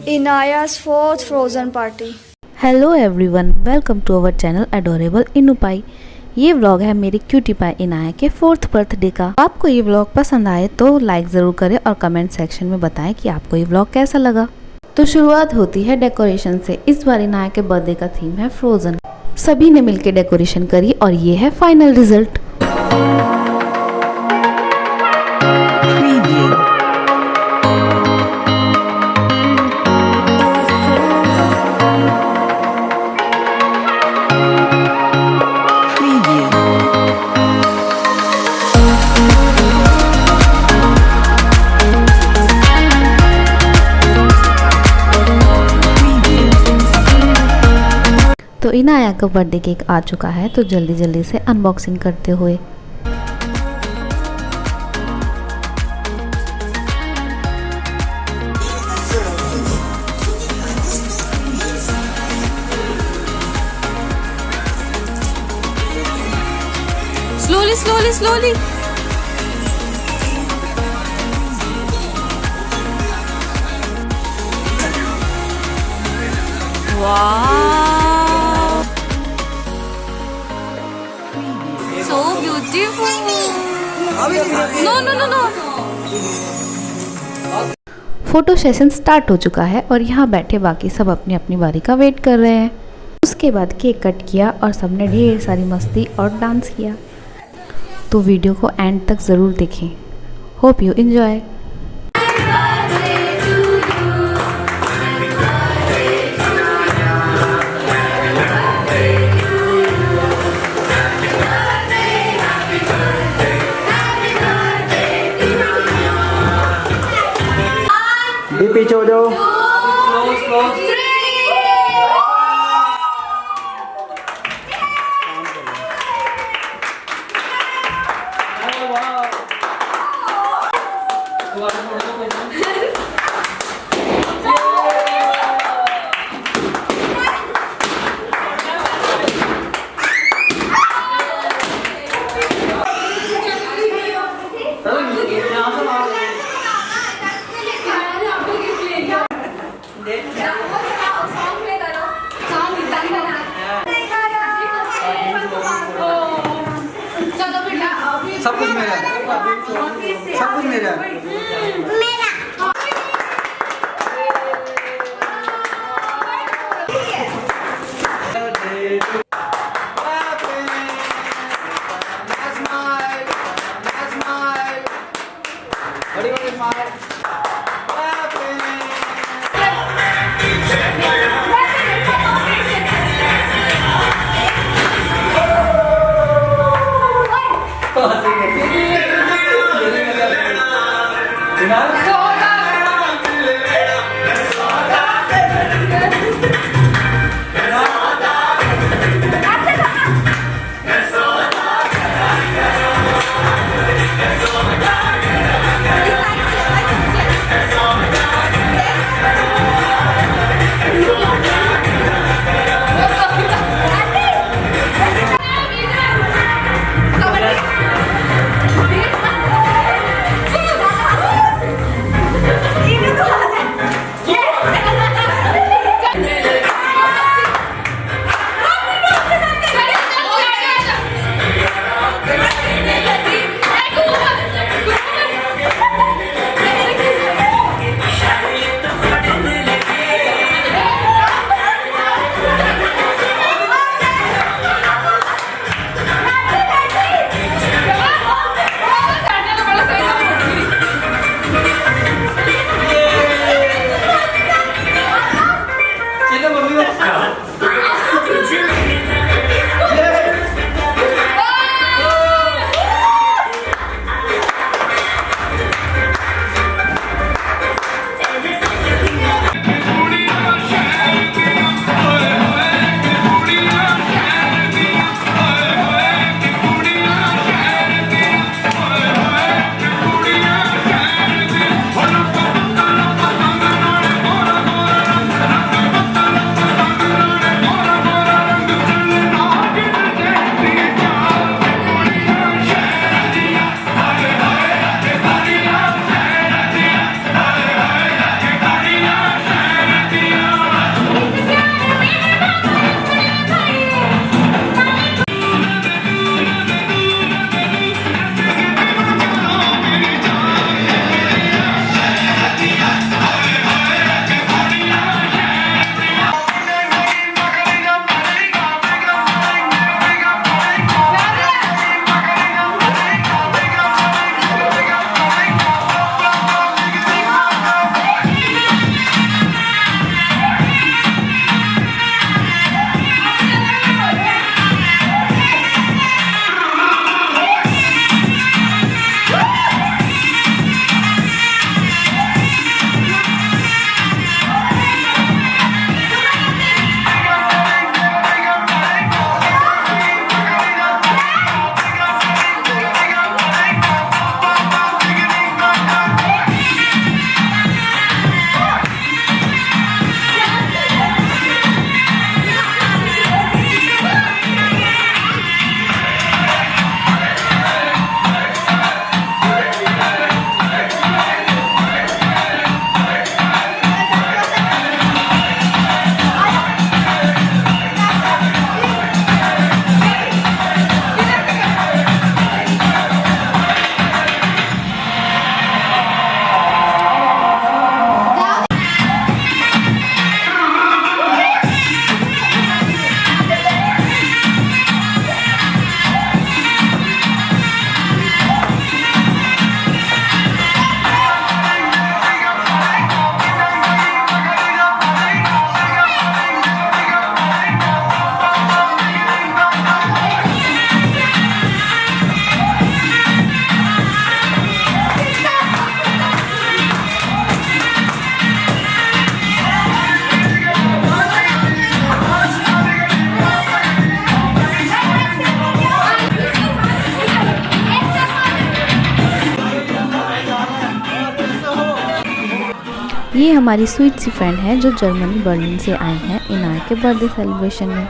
Inaya's fourth frozen party. Hello everyone, welcome to our channel adorable Inu pie. ये vlog है मेरी cutie pie Inaya के 4th birthday का। आपको ये व्लॉग पसंद आए तो लाइक ज़रूर करें और कमेंट सेक्शन में बताएं कि आपको ये व्लॉग कैसा लगा। तो शुरुआत होती है डेकोरेशन से। इस बार इनाया के बर्थडे का थीम है फ्रोजन। सभी ने मिलकर डेकोरेशन करी और ये है फाइनल रिजल्ट। तो इनाया का बर्थडे केक आ चुका है, तो जल्दी जल्दी से अनबॉक्सिंग करते हुए slowly. Wow, so beautiful. No. Photo session start हो चुका है और यहाँ बैठे बाकी सब अपनी अपनी बारी का वेट कर रहे हैं। उसके बाद केक कट किया और सबने ढेर सारी मस्ती और डांस किया। तो वीडियो को एंड तक ज़रूर देखें। Hope you enjoy. पीछे हो जाओ। सब कुछ मेरा है, सब कुछ मेरा है। ये हमारी स्वीट सी फ्रेंड है जो जर्मनी बर्लिन से आई हैं इनाया के बर्थडे सेलिब्रेशन में।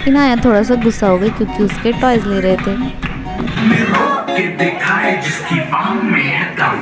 इनाया थोड़ा सा गुस्सा हो गई क्योंकि उसके टॉयज ले रहे थे। जिसकी बाहों में है दम।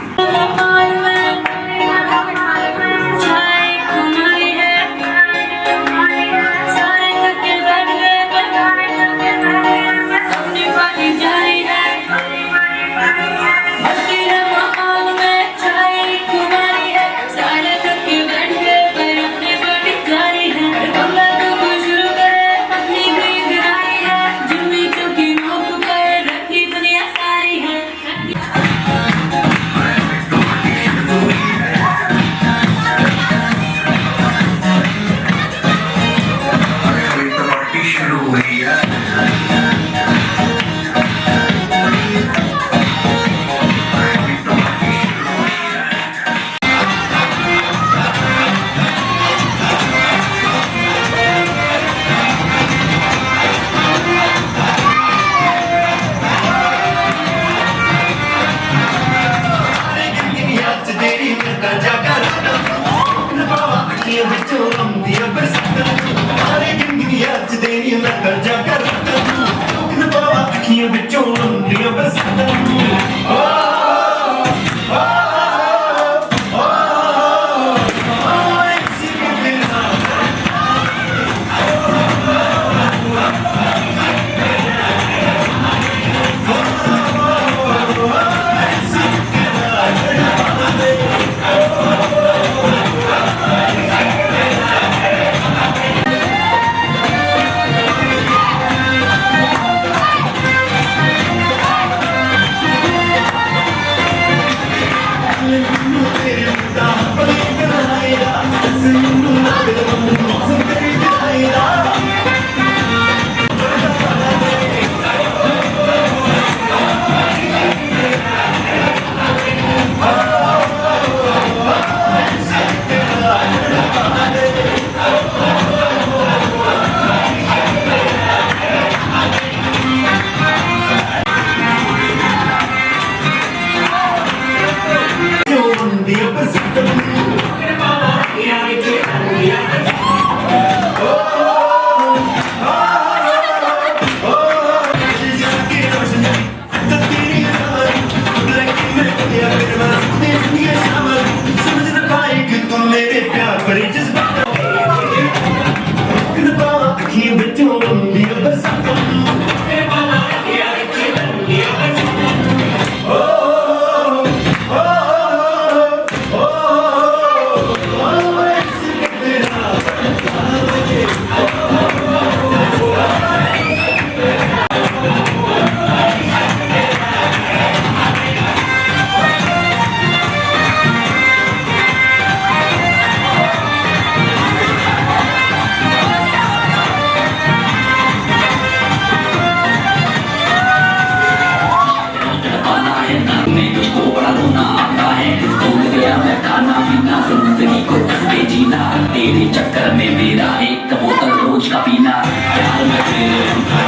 तेरे चक्कर में मेरा एक बोतल रोज का पीना प्यार में तेरे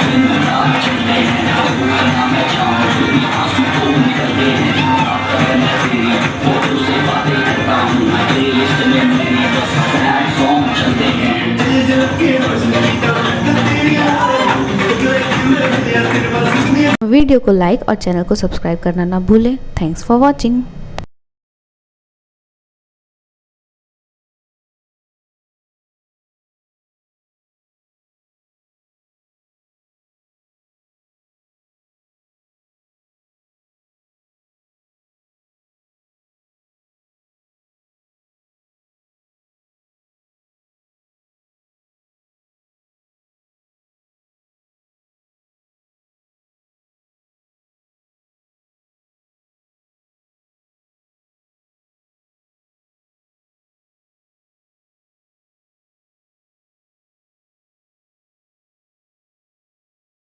दिन रात चलते हैं बोलना मैं चाहूँ जो भी आंसू को निकलते हैं मैं तेरी फोटो से बातें करता हूँ प्लेलिस्ट में मेरी बस सैड सॉन्ग चलते हैं। वीडियो को लाइक और चैनल को सब्सक्राइब करना ना भूलें। Thanks for watching.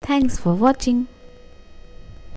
Thanks for watching.